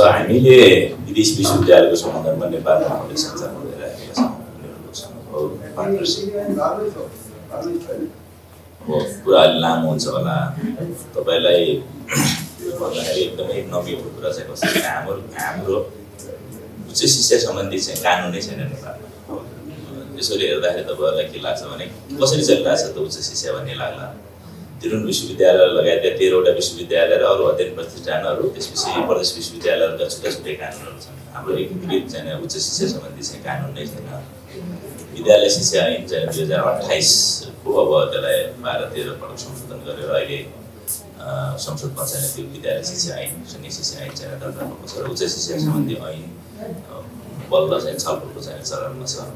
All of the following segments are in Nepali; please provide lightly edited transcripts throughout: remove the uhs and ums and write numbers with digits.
हामीले विदेशी विश्वविद्यालयको सम्बन्धमा नेपालमा हामीले सञ्चालन गरिरहेका छौँ। उनीहरूको पार्टनरसिप पुरा लामो हुन्छ होला। तपाईँलाई भन्दाखेरि एकदमै नमिठो कुरा चाहिँ कस्तो छ, हाम्रो उच्च शिक्षा सम्बन्धी चाहिँ कानुनै छैन नेपालमा। यसरी हेर्दाखेरि तपाईँहरूलाई के लाग्छ भने कसरी चलिरहेको छ त उच्च शिक्षा भन्ने लाग्ला। त्रिभुवन विश्वविद्यालय लगायतका 13वटा विश्वविद्यालय र अरू अध्ययन प्रतिष्ठानहरू, त्यसपछि प्रदेश विश्वविद्यालयहरूका छुट्टा छुट्टै कानुनहरू छन्। हाम्रो एकीकृत चाहिँ उच्च शिक्षा सम्बन्धी चाहिँ कानुन नै छैन। विद्यालय शिक्षा ऐन चाहिँ 2028 को अब त्यसलाई 12-13 पटक संशोधन गरेर अहिले संसदमा चाहिँ त्यो विद्यालय शिक्षा ऐन, सँगै शिक्षा ऐन चाहिँ दर्ता भएको छ र उच्च शिक्षा सम्बन्धी ऐन बल्ल चाहिँ छलफलको चाहिँ चरणमा छ।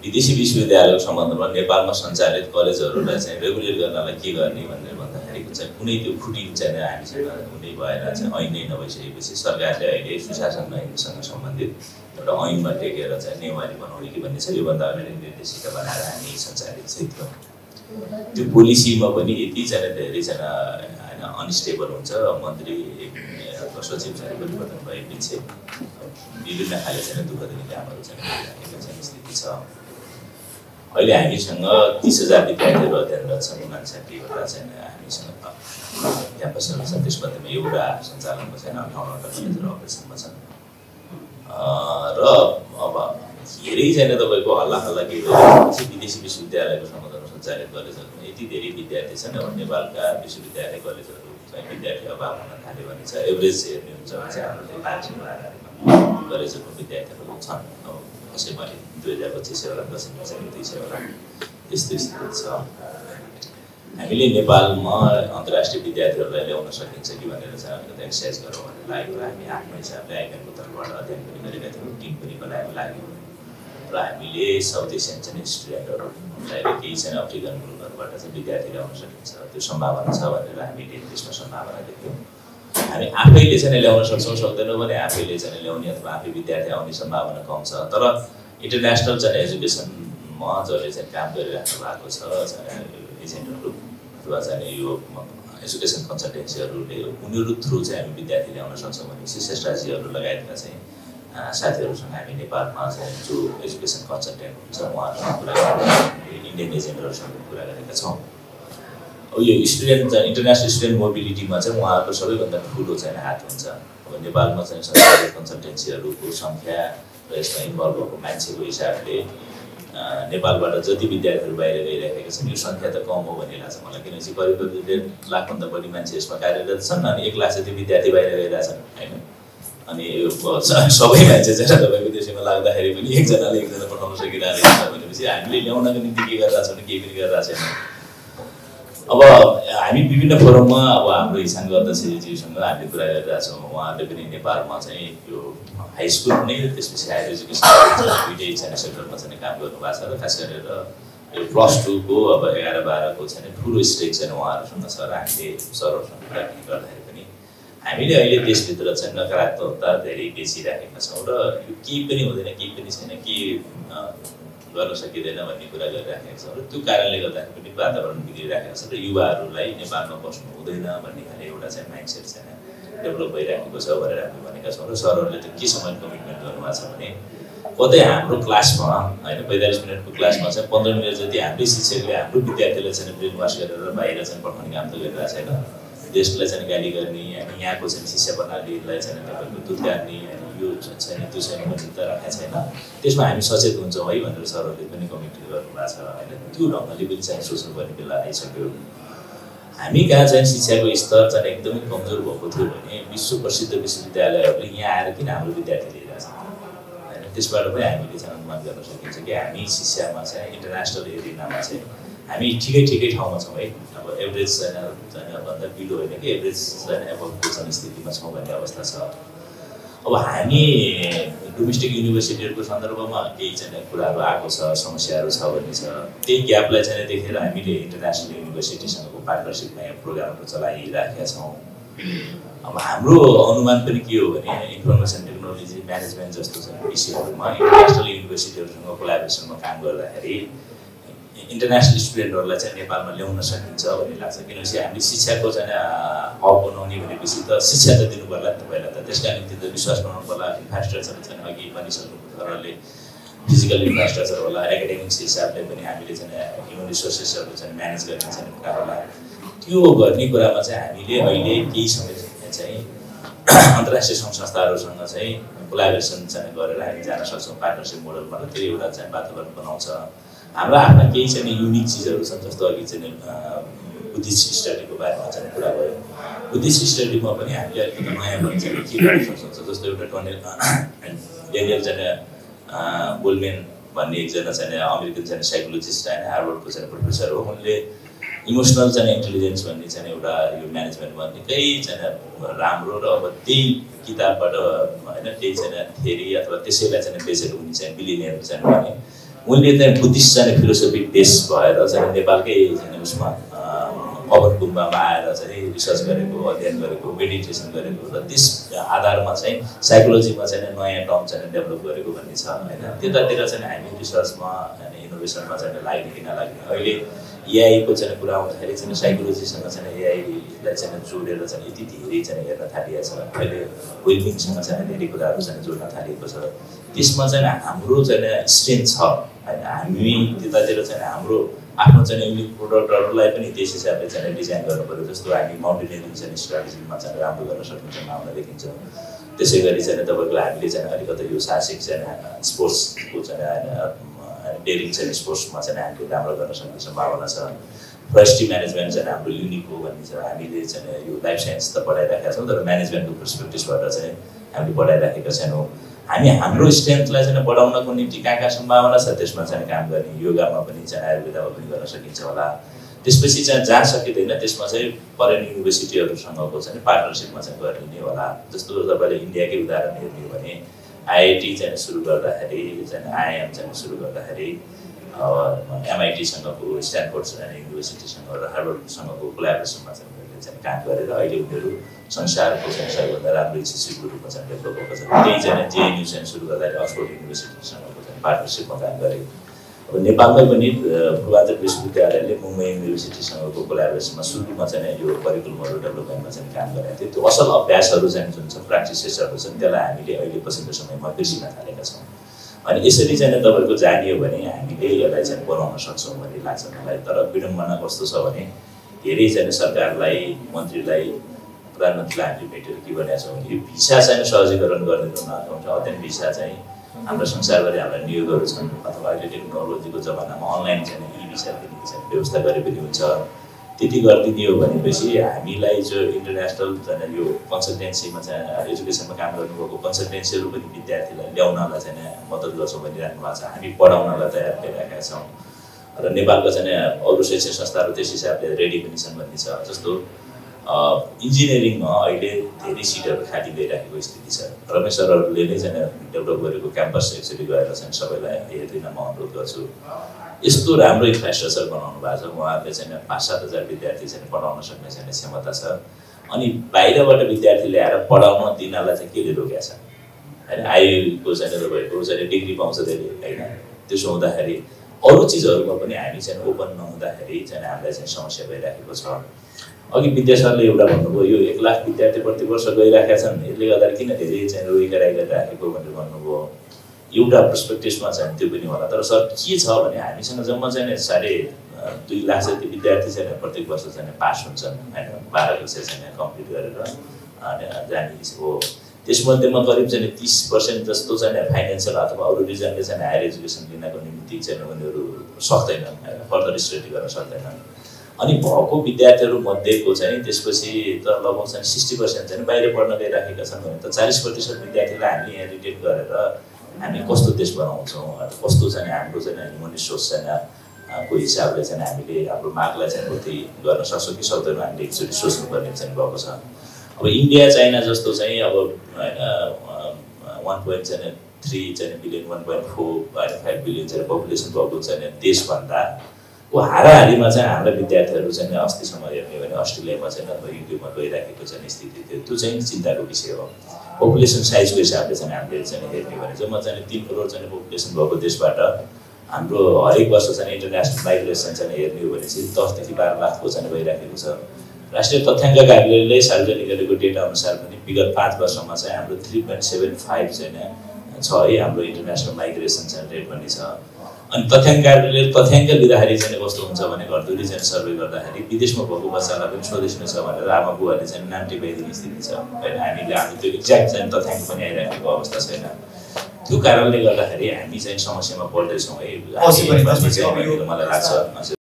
विदेशी विश्वविद्यालयको सम्बन्धमा नेपालमा सञ्चालित कलेजहरूलाई चाहिँ रेगुलेट गर्नलाई के गर्ने भनेर भन्दाखेरिको चाहिँ कुनै त्यो फुटिङ चाहिँ हामीसँग हुने भएर चाहिँ ऐन नै नभइसकेपछि सरकारले अहिले सुशासन ऐनसँग सम्बन्धित एउटा ऐनमा टेकेर चाहिँ नियमावली बनाउने कि भन्ने छ। योभन्दा अगाडि निर्देशिका बनाएर हामी सञ्चालित चाहिँ थियो। त्यो पोलिसीमा पनि यति चाहिँ धेरैजना होइन अनस्टेबल हुन्छ। मन्त्री सचिव चाहिँ परिवर्तन भएपछि विभिन्न खाले चाहिँ दुःख दिने कामहरू चाहिँ गरिरहेको चाहिँ स्थिति छ। अहिले हामीसँग 30,000 विद्यार्थीहरू अध्ययनरत छन्। 59वटा चाहिँ हामीसँग क्याम्पसहरू छन्। त्यसमध्येमा एउटा सञ्चालनमा छैन, 58वटा कलेजहरू अपरेसनमा छन्। र अब धेरै चाहिँ तपाईँको हल्ला के भइरहेको विदेशी विश्वविद्यालयको सम्बन्धमा सञ्चालित कलेजहरूमा यति धेरै विद्यार्थी छन्। अब नेपालका विश्वविद्यालय कलेजहरू चाहिँ विद्यार्थी अभाव हुन थाल्यो भने चाहिँ एभरेज हेर्नुहुन्छ भने चाहिँ हाम्रो 500 अगाडिमा कलेजहरूको विद्यार्थीहरू छन्। अब कसैमा 2025 कसैमा चाहिँ 200 यस्तो स्थिति छ। हामीले नेपालमा अन्तर्राष्ट्रिय विद्यार्थीहरूलाई ल्याउन सकिन्छ कि भनेर चाहिँ हामीले एक्सर्साइज गरौँ भनेर लागेको र हामी आफ्नो हिसाबले आइएमएफको तर्फबाट अध्ययन पनि गरेका थियौँ। टिम पनि बनाएको लाग्यो र हामीले साउथ एसियन चाहिँ स्टुडेन्टहरूलाई केही चाहिँ अफ्रिकन मुलुकहरूबाट चाहिँ विद्यार्थी ल्याउन सकिन्छ, त्यो सम्भावना छ भनेर हामीले त्यसमा सम्भावना देख्यौँ। हामी आफैले चाहिँ ल्याउन सक्छौँ सक्दैनौँ भने आफैले चाहिँ ल्याउने अथवा आफै विद्यार्थी आउने सम्भावना कम छ। तर इन्टरनेसनल चाहिँ एजुकेसनमा जसले चाहिँ काम गरिराख्नु भएको छ एजेन्टहरू अथवा चाहिँ यो एजुकेसन कन्सल्टेन्सीहरूले उनीहरू थ्रु चाहिँ हामी विद्यार्थी ल्याउन सक्छौँ भने शिक्षाशास्त्रीहरू लगायतका चाहिँ साथीहरूसँग हामी नेपालमा चाहिँ जो एजुकेसन कन्सल्टेन्ट हुन्छ उहाँहरूसँग कुरा गरेर इन्डियन एजेन्टहरूसँग कुरा गरेका छौँ। अब यो स्टुडेन्ट इन्टरनेसनल स्टुडेन्ट मोबिलिटीमा चाहिँ उहाँहरूको सबैभन्दा ठुलो चाहिँ हात हुन्छ। अब नेपालमा चाहिँ सरकारी कन्सल्टेन्सीहरूको सङ्ख्या र यसमा इन्भल्भ भएको मान्छेको हिसाबले नेपालबाट जति विद्यार्थीहरू बाहिर गइरहेका छन् यो सङ्ख्या त कम हो भन्ने लाग्छ मलाई। किनकि करिब 1.5 लाखभन्दा बढी मान्छे यसमा कार्यरत छन् अनि 1 लाख जति विद्यार्थी बाहिर गइरहेछन् होइन। अनि सबै मान्छे चाहिँ तपाईँको त्यसैमा लाग्दाखेरि पनि एकजनाले पठाउन सकिरहेको छ भनेपछि हामीले ल्याउनको निम्ति के गरिरहेको छौँ केही पनि गरिरहेको छैन। अब हामी विभिन्न फोरममा अब हाम्रो इसाङ्ग अध्यक्षज्यूसँग हामीले कुरा गरिरहेछौँ। उहाँहरूले पनि नेपालमा चाहिँ यो हाई स्कुल नै त्यसपछि हायर एजुकेसन दुइटै चाहिँ सेक्टरमा चाहिँ काम गर्नुभएको छ र खास गरेर यो +2 को अब 11-12 को चाहिँ ठुलो स्टेक चाहिँ उहाँहरूसँग छ र हामीले सरहरूसँग कुराकानी गर्दाखेरि पनि हामीले अहिले देशभित्र चाहिँ नकारात्मकता धेरै बेचिराखेका छौँ र यो केही पनि हुँदैन, केही पनि छैन, के गर्न सकिँदैन भन्ने कुरा गरिराखेका छौँ र त्यो कारणले गर्दाखेरि पनि वातावरण बिग्रिरहेको छ र युवाहरूलाई नेपालमा बस्नु हुँदैन भन्ने खाले एउटा चाहिँ माइन्डसेट चाहिँ डेभलप भइराखेको छ भनेर हामी भनेका छौँ। र सरहरूले त्यो के समय कमिटमेन्ट गर्नुभएको छ भने कतै हाम्रो क्लासमा होइन 45 मिनटको क्लासमा चाहिँ 15 मिनट जति हाम्रै शिक्षकले हाम्रो विद्यार्थीलाई चाहिँ ब्रेन वास गरेर बाहिर चाहिँ पठाउने काम त गरिरहेको छैन। देशलाई चाहिँ गाली गर्ने अनि यहाँको चाहिँ शिक्षा प्रणालीलाई चाहिँ तपाईँको दुधगार्ने अनि यो छैन त्यो छैन भन्ने त राखेको छैन। त्यसमा हामी सचेत हुन्छौँ है भनेर सरहरूले पनि कमिटी गर्नुभएको छ होइन। त्यो ढङ्गले पनि चाहिँ सोच्नुपर्ने बेला आइसक्यो। हामी कहाँ चाहिँ शिक्षाको स्तर चाहिँ एकदमै कमजोर भएको थियो भने विश्व प्रसिद्ध विश्वविद्यालयहरूले यहाँ आएर किन हाम्रो विद्यार्थी लिइरहेछ होइन। त्यसबाट पनि हामीले चाहिँ अनुमान गर्न सकिन्छ कि हामी शिक्षामा चाहिँ इन्टरनेसनल एरिनामा चाहिँ हामी ठिकै ठाउँमा छौँ है। अब एभरेज चाहिँ भन्दा बिलो होइन कि एभरेज चाहिँ एबभको चाहिँ स्थितिमा छौँ भन्ने अवस्था छ। अब हामी डोमेस्टिक युनिभर्सिटीहरूको सन्दर्भमा केही चाहिँ कुराहरू आएको छ, समस्याहरू छ भन्ने छ। त्यही ग्यापलाई चाहिँ देखेर हामीले इन्टरनेसनल युनिभर्सिटीसँगको पार्टनरसिपमा यहाँ प्रोग्रामहरू चलाइराखेका छौँ। अब हाम्रो अनुमान पनि के हो भने इन्फर्मेसन टेक्नोलोजी म्यानेजमेन्ट जस्तो चाहिँ विषयहरूमा इन्टरनेसनल युनिभर्सिटीहरूसँग कोलाबोरेसनमा काम गर्दाखेरि इन्टरनेसनल स्टुडेन्टहरूलाई चाहिँ नेपालमा ल्याउन सकिन्छ भन्ने लाग्छ किनभने हामीले शिक्षाको चाहिँ हब बनाउने भनेपछि त शिक्षा त दिनु पर्ला नि त पहिला त त्यसका निम्ति त विश्वास बनाउनु पर्ला इन्फ्रास्ट्रक्चर चाहिँ अघि भनिसक्नु तरहले फिजिकल इन्फ्रास्ट्रक्चर होला एकाडेमिक्स हिसाबले पनि हामीले चाहिँ ह्युमन रिसोर्सेसहरू चाहिँ म्यानेज गर्ने चाहिँ कुरा होला त्यो गर्ने कुरामा चाहिँ हामीले अहिले केही समय चाहिँ अन्तर्राष्ट्रिय सङ्घ संस्थाहरूसँग चाहिँ कोलाबोरेसन चाहिँ गरेर हामी जान सक्छौँ पार्टनरसिप मोडलमा त्यो एउटा चाहिँ वातावरण बनाउँछ हाम्रो आफ्ना केही चाहिँ युनिक चिजहरू छन् जस्तो अघि चाहिँ बुद्धिस्ट स्टडीको बारेमा चाहिँ कुरा भयो बुद्धिस्ट स्टडीमा पनि हामीले अलिकति नयाँ पनि चाहिँ के गर्न सक्छौँ जस्तो एउटा डेनियल चाहिँ गोल्डम्यान भन्ने एकजना चाहिँ अमेरिकन चाहिँ साइकोलोजिस्ट होइन हार्वर्डको चाहिँ प्रोफेसर हो उनले इमोसनल चाहिँ इन्टेलिजेन्स भन्ने चाहिँ एउटा यो म्यानेजमेन्टमा निकै चाहिँ राम्रो र अब त्यही किताबबाट होइन त्यही चाहिँ थ्योरी अथवा त्यसैलाई चाहिँ बेचेर उनी चाहिँ बिलिनियर चाहिँ भने उनले चाहिँ बुद्धिस्ट चाहिँ फिलोसफी बेस भएर चाहिँ नेपालकै चाहिँ उसमा पवन गुम्बामा आएर चाहिँ रिसर्च गरेको अध्ययन गरेको मेडिटेसन गरेको र त्यस आधारमा चाहिँ साइकोलोजीमा चाहिँ नयाँ टर्म चाहिँ डेभलप गरेको भन्ने छ होइन त्यतातिर चाहिँ हामी रिसर्चमा अनि इनोभेसनमा चाहिँ लाग्ने किन लाग्ने अहिले एआईको चाहिँ कुरा आउँदाखेरि चाहिँ साइकोलोजीसँग चाहिँ एआईलाई चाहिँ जोडेर चाहिँ यति धेरै चाहिँ हेर्न थालिएको छ अहिले वेलबिङसँग चाहिँ धेरै कुराहरू चाहिँ जोड्न थालिएको छ त्यसमा चाहिँ हाम्रो चाहिँ स्ट्रेन्थ छ होइन हामी त्यतातिर चाहिँ हाम्रो आफ्नो चाहिँ युनिक प्रोडक्टहरूलाई पनि त्यस हिसाबले चाहिँ डिजाइन गर्नु पऱ्यो जस्तो हामी माउन्टेनियरिङ चाहिँ स्ट्राटेजीमा चाहिँ राम्रो गर्न सक्ने सम्भावना देखिन्छ त्यसै गरी चाहिँ तपाईँको हामीले चाहिँ अलिकति यो साहसिक चाहिँ स्पोर्ट्सको चाहिँ डेरिङ चाहिँ स्पोर्ट्समा चाहिँ हामीले राम्रो गर्न सक्ने सम्भावना छ फरेस्ट्री म्यानेजमेन्ट चाहिँ हाम्रो युनिक हो भन्ने छ हामीले चाहिँ यो लाइफ साइन्स त पढाइराखेका छौँ तर म्यानेजमेन्टको पर्सपेक्टिभबाट चाहिँ हामीले पढाइराखेका छैनौँ हामी हाम्रो स्ट्रेन्थलाई चाहिँ बढाउनको निम्ति कहाँ सम्भावना छ त्यसमा चाहिँ काम गर्ने योगामा पनि चाहिँ आयुर्वेदमा पनि गर्न सकिन्छ होला त्यसपछि चाहिँ जहाँ सकिँदैन त्यसमा चाहिँ फरेन युनिभर्सिटीहरूसँगको चाहिँ पार्टनरसिपमा चाहिँ गरिने होला जस्तो तपाईँले इन्डियाकै उदाहरण हेर्ने हो भने आइआइटी चाहिँ सुरु गर्दाखेरि चाहिँ आइएम चाहिँ सुरु गर्दाखेरि एमआइटीसँगको स्ट्यानफोर्ड युनिभर्सिटीसँग र हार्वर्डसँगको कोलाबोरेसनमा चाहिँ काम गरेर अहिले उनीहरू संसारको चाहिँ सबैभन्दा राम्रो इन्स्टिट्युटको रूपमा चाहिँ डेभलप भएको छ त्यही चाहिँ जेएनयू चाहिँ सुरु गर्दाखेरि अक्सफोर्ड युनिभर्सिटीसँगको चाहिँ पार्टनरसिपमा काम गरे अब नेपालमै पनि पूर्वाञ्चल विश्वविद्यालयले मुम्बई युनिभर्सिटीसँगको कोलाबोरेसनमा सुरुमा चाहिँ यो करिकुलमहरू डेभलपमेन्टमा चाहिँ काम गरेका थियो त्यो असल अभ्यासहरू चाहिँ जुन छ प्र्याक्टिसेसहरू छन् त्यसलाई हामीले अहिले पछिल्लो समयमा बिर्सिन थालेका छौँ अनि यसरी चाहिँ तपाईँको जानियो भने हामीले यसलाई चाहिँ बनाउन सक्छौँ भन्ने लाग्छ मलाई तर विडम्बना कस्तो छ भने धेरै चाहिँ सरकारलाई मन्त्रीलाई प्रधानमन्त्रीलाई हामीले भेटेर के भनेका छौँ यो भिसा चाहिँ सहजीकरण गरिदिनु नआउँछ अध्ययन भिसा चाहिँ हाम्रो संसारभरि हाम्रा नियोगहरू छन् अथवा अहिले टेक्नोलोजीको जमानामा अनलाइन चाहिँ ई भिसा दिने चाहिँ व्यवस्था गरे पनि हुन्छ त्यति गरिदियो भनेपछि हामीलाई जो इन्टरनेसनल चाहिँ यो कन्सल्टेन्सीमा चाहिँ एजुकेसनमा काम गर्नुभएको कन्सल्टेन्सीहरू पनि विद्यार्थीलाई ल्याउनलाई चाहिँ मद्दत गर्छौँ भनिराख्नु भएको छ हामी पढाउनलाई तयार भइरहेका छौँ र नेपालको चाहिँ अरू शैक्षिक संस्थाहरू त्यस हिसाबले रेडी पनि छन् भन्ने छ जस्तो इन्जिनियरिङमा अहिले धेरै सिटहरू खाली भइरहेको स्थिति छ रमेश सरहरूले नै चाहिँ डेभलप गरेको क्याम्पस एक्चुअली गएर चाहिँ सबैलाई हेरिदिन म अनुरोध गर्छु यस्तो राम्रो इन्फ्रास्ट्रक्चर बनाउनु भएको छ उहाँहरूले चाहिँ 5-7 हजार विद्यार्थी चाहिँ पढाउन सक्ने चाहिँ क्षमता छ अनि बाहिरबाट विद्यार्थी ल्याएर पढाउन दिनलाई चाहिँ केले रोकेको छ होइन आयुको चाहिँ तपाईँको चाहिँ डिग्री पाउँछ त्यसले होइन त्यसो हुँदाखेरि अरू चिजहरूमा पनि हामी चाहिँ ओपन नहुँदाखेरि चाहिँ हामीलाई चाहिँ समस्या भइरहेको छ अघि विद्या सरले एउटा भन्नुभयो यो 1 लाख विद्यार्थी प्रति वर्ष गइरहेका छन् यसले गर्दा किन धेरै चाहिँ रोइगराइ गरिराखेको भनेर भन्नुभयो एउटा पर्सपेक्टिभमा चाहिँ त्यो पनि होला तर सर के छ भने हामीसँग जम्मा चाहिँ 2.5 लाख जति विद्यार्थी चाहिँ प्रत्येक वर्ष चाहिँ पास हुन्छन् होइन 12 वर्ष चाहिँ कम्प्लिट गरेर अनि जाने हो त्यसमध्येमा करिब चाहिँ 30% जस्तो चाहिँ फाइनेन्सियल अथवा अरू रिजनले चाहिँ हायर एजुकेसन लिनको निम्ति चाहिँ उनीहरू सक्दैनन् होइन फर्दर स्टडी गर्न सक्दैनन् अनि भएको विद्यार्थीहरू मध्येको चाहिँ त्यसपछि त लगभग चाहिँ 60% चाहिँ बाहिर पढ्न गइराखेका छन् भने त 40% विद्यार्थीलाई हामीले यहाँ रिटेन गरेर हामी कस्तो देश बनाउँछौँ कस्तो चाहिँ हाम्रो चाहिँ ह्युमन रिसोर्स चाहिँ को हिसाबले चाहिँ हामीले हाम्रो मागलाई चाहिँ पूर्ति गर्न सक्छौँ कि सक्दैनौँ हामीले एक्चुअली सोच्नुपर्ने चाहिँ भएको छ अब इन्डिया चाइना जस्तो चाहिँ अब होइन 1.3 बिलियन 1.4 बिलियन चाहिँ पपुलेसन भएको चाहिँ देशभन्दा को हाराहारीमा चाहिँ हाम्रा विद्यार्थीहरू चाहिँ अस्तिसम्म हेर्ने भने अस्ट्रेलियामा चाहिँ अथवा युकेमा गइराखेको चाहिँ स्थिति थियो त्यो चाहिँ चिन्ताको विषय हो पपुलेसन साइजको हिसाबले चाहिँ हामीले चाहिँ हेर्ने भने जम्मा चाहिँ 3 करोड चाहिँ पपुलेसन भएको देशबाट हाम्रो हरेक वर्ष चाहिँ इन्टरनेसनल माइग्रेसन चाहिँ हेर्ने हो भने चाहिँ 10 देखि 12 लाखको चाहिँ भइराखेको छ। राष्ट्रिय तथ्याङ्क कार्यालयले सार्वजनिक गरेको डेटा अनुसार पनि विगत 5 वर्षमा चाहिँ हाम्रो 3.75 चाहिँ छ है हाम्रो इन्टरनेसनल माइग्रेसन चाहिँ रेट पनि छ। अनि तथ्याङ्क कार्यालयले तथ्याङ्क लिँदाखेरि चाहिँ कस्तो हुन्छ भने घरधुरी चाहिँ सर्वे गर्दाखेरि विदेशमा भएको बच्चालाई पनि स्वदेशमा छ भनेर आमा बुवाले चाहिँ नाम टिपाइदिने स्थिति छ होइन। हामीले हाम्रो त्यो एक्ज्याक्ट चाहिँ तथ्याङ्क पनि आइराखेको अवस्था छैन। त्यो कारणले गर्दाखेरि हामी चाहिँ समस्यामा पर्दैछौँ है। मलाई लाग्छ।